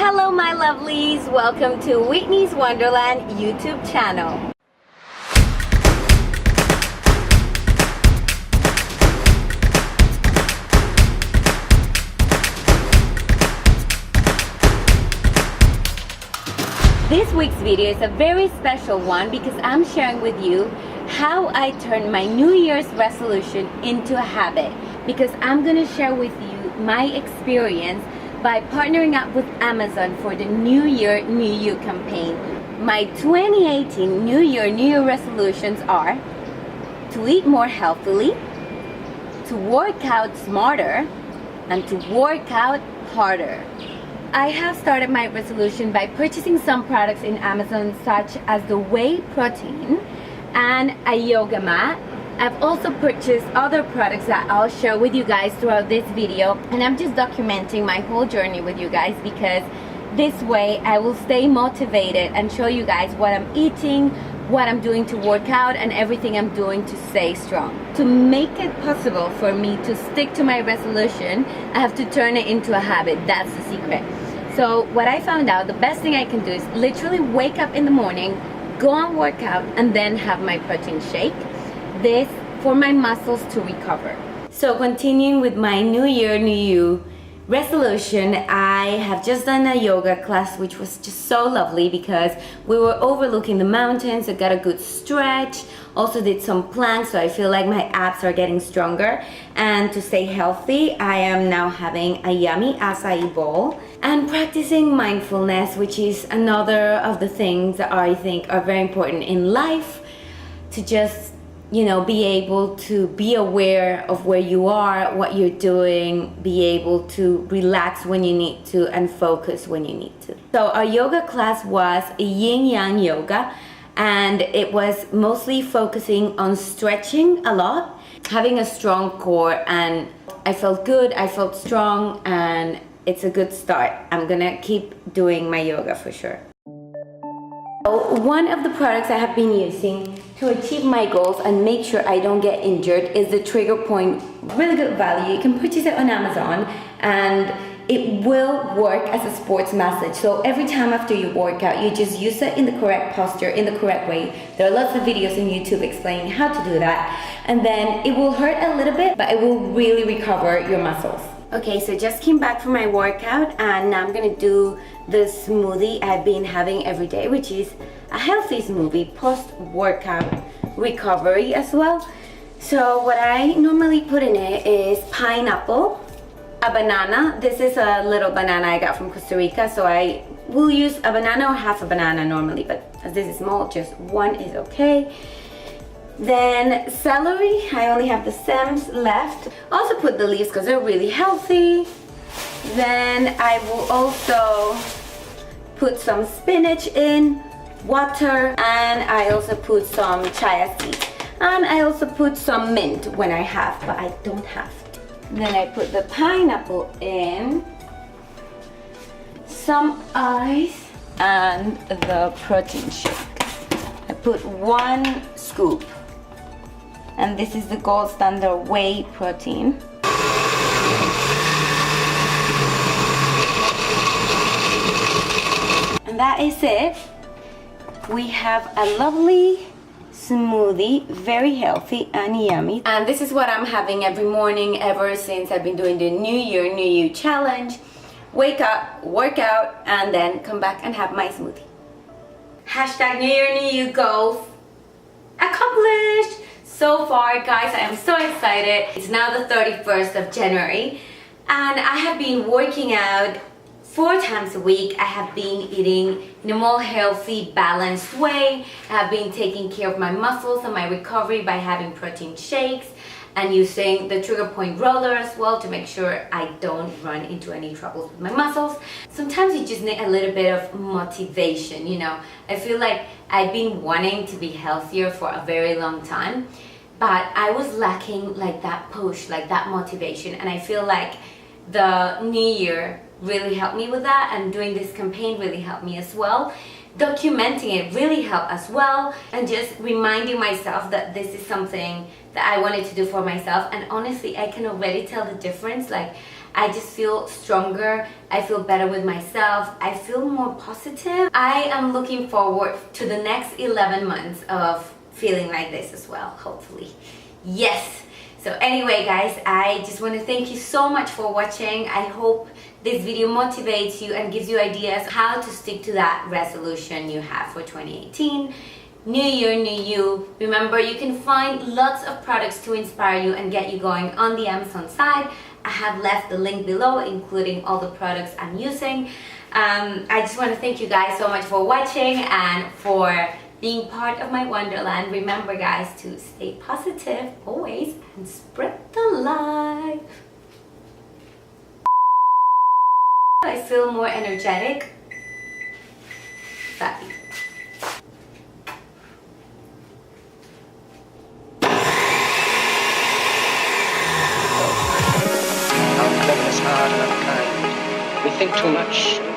Hello my lovelies, welcome to Whitney's Wonderland YouTube channel. This week's video is a very special one because I'm sharing with you how I turned my New Year's resolution into a habit, because I'm going to share with you my experience by partnering up with Amazon for the New Year, New You campaign. My 2018 New Year, New You resolutions are to eat more healthily, to work out smarter, and to work out harder. I have started my resolution by purchasing some products in Amazon such as the whey protein and a yoga mat. I've also purchased other products that I'll share with you guys throughout this video, and I'm just documenting my whole journey with you guys because this way I will stay motivated and show you guys what I'm eating, what I'm doing to work out, and everything I'm doing to stay strong. To make it possible for me to stick to my resolution, I have to turn it into a habit. That's the secret. So what I found out, the best thing I can do is literally wake up in the morning, go and work out, and then have my protein shake. This for my muscles to recover. So continuing with my New Year, New You resolution, I have just done a yoga class which was just so lovely because we were overlooking the mountains. I got a good stretch, also did some planks, so I feel like my abs are getting stronger. And to stay healthy, I am now having a yummy acai bowl and practicing mindfulness, which is another of the things that I think are very important in life, to just be able to be aware of where you are, what you're doing, be able to relax when you need to, and focus when you need to. So our yoga class was yin yang yoga, and it was mostly focusing on stretching a lot, having a strong core, and I felt good, I felt strong, and it's a good start. I'm gonna keep doing my yoga for sure. One of the products I have been using to achieve my goals and make sure I don't get injured is the Trigger Point. Really good value. You can purchase it on Amazon and it will work as a sports massage. So every time after you work out, you just use it in the correct posture, in the correct way. There are lots of videos on YouTube explaining how to do that. And then it will hurt a little bit, but it will really recover your muscles. Okay, so just came back from my workout and now I'm gonna do the smoothie I've been having every day, which is a healthy smoothie post-workout recovery as well. So what I normally put in it is pineapple, a banana. This is a little banana I got from Costa Rica, so I will use a banana or half a banana normally, but as this is small, just one is okay. Then celery, I only have the stems left. Also put the leaves because they're really healthy. Then I will also put some spinach in, water, and I also put some chia seeds. And I also put some mint when I have, but I don't have. Then I put the pineapple in, some ice, and the protein shake. I put 1 scoop. And this is the gold standard whey protein. And that is it. We have a lovely smoothie, very healthy and yummy. And this is what I'm having every morning ever since I've been doing the New Year, New You challenge. Wake up, work out, and then come back and have my smoothie. Hashtag New Year, New You goals accomplished. So far, guys, I am so excited. It's now the 31st of January and I have been working out 4 times a week. I have been eating in a more healthy, balanced way. I have been taking care of my muscles and my recovery by having protein shakes and using the Trigger Point roller as well to make sure I don't run into any troubles with my muscles. Sometimes you just need a little bit of motivation, I feel like I've been wanting to be healthier for a very long time, but I was lacking like that push, like that motivation, and I feel like the New Year really helped me with that, and doing this campaign really helped me as well. Documenting it really helped as well, and just reminding myself that this is something that I wanted to do for myself. And honestly, I can already tell the difference. Like, I just feel stronger. I feel better with myself. I feel more positive. I am looking forward to the next 11 months of feeling like this as well, hopefully. Yes. So anyway, guys, I just want to thank you so much for watching. I hope this video motivates you and gives you ideas how to stick to that resolution you have for 2018. New year, new you. Remember, you can find lots of products to inspire you and get you going on the Amazon side. I have left the link below, including all the products I'm using. I just want to thank you guys so much for watching and for being part of my Wonderland. Remember, guys, to stay positive always and spread the light. I feel more energetic. Happy. Our cleverness hard and unkind. We think too much.